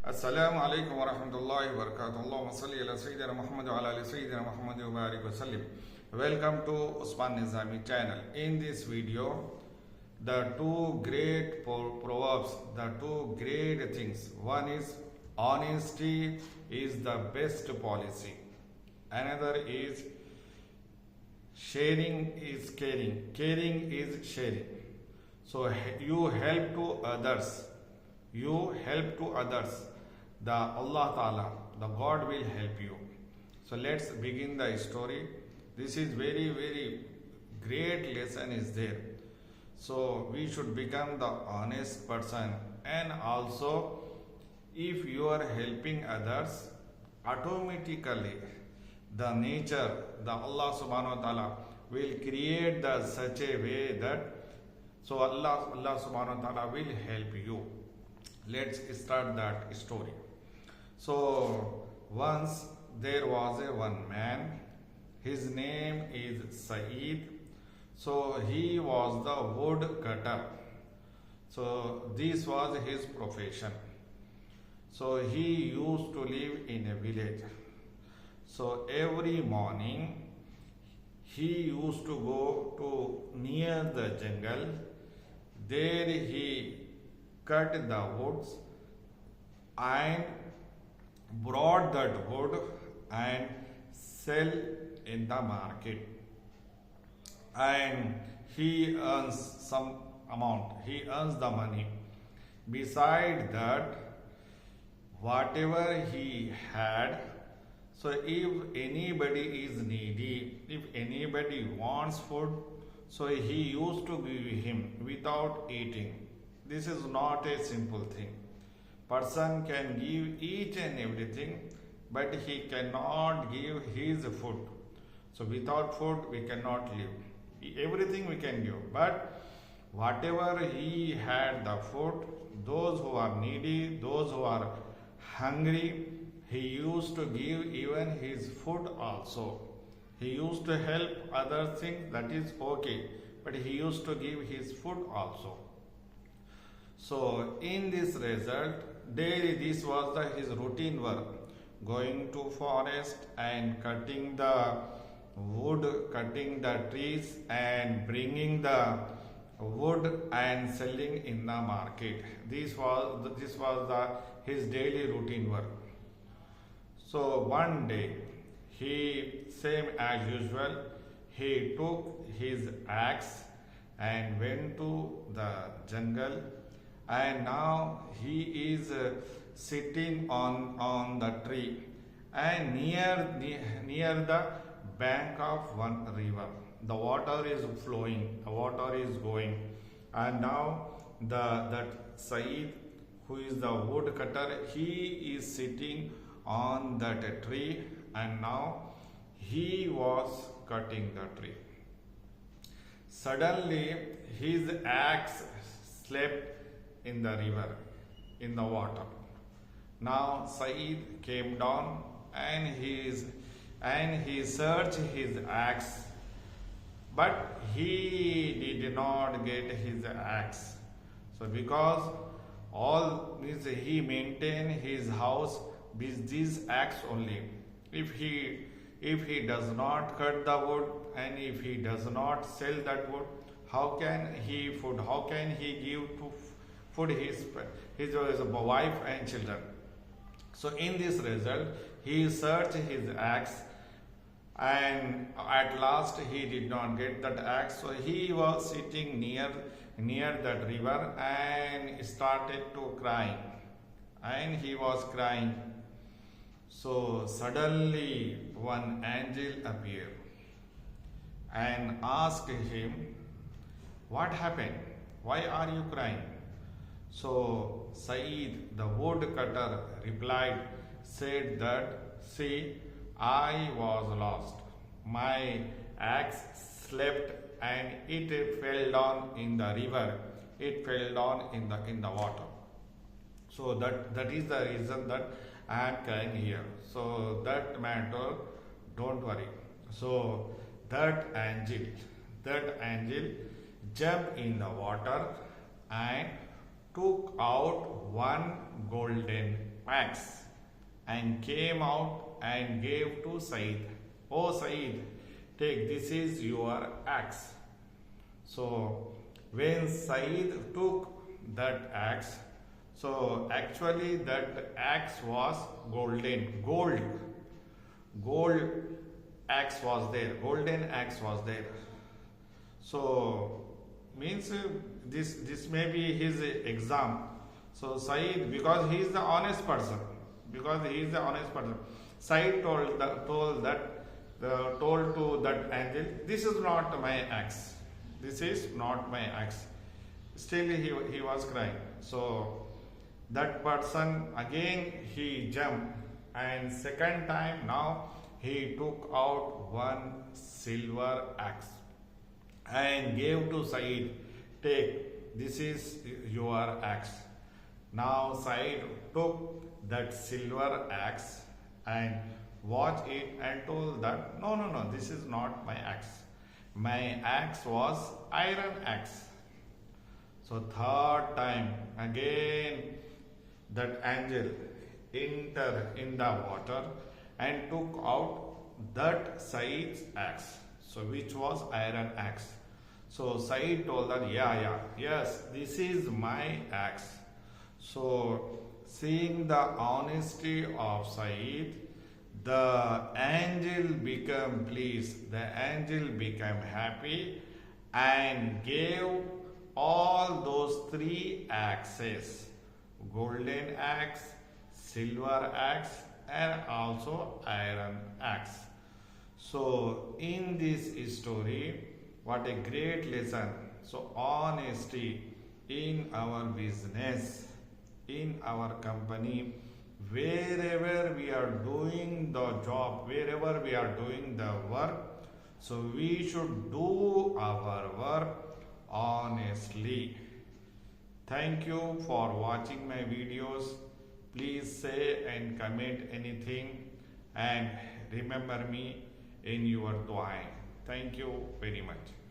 Assalamu alaikum wa rahmatullahi wa barakatuh. Allahumma salli ala Sayyidina Muhammad wa ala ali Sayyidina Muhammad wa barik wa sallim. Welcome to Usman Nizami channel. In this video, the two great proverbs, the two great things. One is honesty is the best policy. Another is sharing is caring. Caring is sharing. So you help to others. You help to others. The Allah Ta'ala, the God will help you. So let's begin the story. This is very great lesson is there. So we should become the honest person, and also if you are helping others, automatically the nature, the Allah Subhanahu wa Ta'ala will create the such a way that so Allah Subhanahu wa Ta'ala will help you. Let's start that story. So once there was one man. His name is Saeed. So he was the wood cutter. So this was his profession. So he used to live in a village. So every morning he used to go to near the jungle. There he cut the woods and brought that wood and sell in the market, and he earns some amount, he earns the money. Beside that, whatever he had, so if anybody is needy, if anybody wants food, so he used to give him without eating. This is not a simple thing. Person can give each and everything, but he cannot give his food. So without food we cannot live. Everything we can give, but whatever he had the food, those who are needy, those who are hungry, he used to give even his food also. He used to help other things, that is okay, but he used to give his food also. So in this result, daily this was his routine work, going to forest and cutting the wood, cutting the trees and bringing the wood and selling in the market. This was his daily routine work. So one day, he, same as usual, he took his axe and went to the jungle, and now he is sitting on the tree and near the bank of one river. The water is flowing, the water is going, and now that Saeed, who is the wood cutter, he is sitting on that tree, and now he was cutting the tree. Suddenly his axe slipped in the river, in the water. Now Saeed came down and he searched his axe, but he did not get his axe. So because all this, he maintained his house with this axe only. If he does not cut the wood and if he does not sell that wood, how can he give to food his wife and children? So in this result, he searched his axe, and at last he did not get that axe. So he was sitting near that river and started to cry, and he was crying. So suddenly one angel appeared and asked him, "What happened? Why are you crying?" So Saeed, the woodcutter, said that, "See, I was lost. My axe slipped and it fell down in the river. It fell down in the water. So that is the reason that I am crying here." So that man told, "Don't worry." So that angel jumped in the water and took out one golden axe and came out and gave to Said. Oh Said, take, this is your axe. So when Said took that axe, so actually that axe was golden, gold axe was there, golden axe was there. So means this may be his exam. So Said, because he is the honest person, Said told to that angel, this is not my axe, this is not my axe. Still he was crying. So that person again he jumped, and second time now he took out one silver axe and gave to Said, take, this is your axe. Now Said took that silver axe and watched it and told that no, this is not my axe. My axe was iron axe. So third time again that angel entered in the water and took out that Said's axe, so which was iron axe. So Said told that yes, this is my axe. So seeing the honesty of Said, the angel became pleased, the angel became happy and gave all those three axes, golden axe, silver axe, and also iron axe. So in this story, what a great lesson. So honesty in our business, in our company, wherever we are doing the job, wherever we are doing the work, so we should do our work honestly. Thank you for watching my videos. Please say and comment anything, and remember me in your dua. Thank you very much.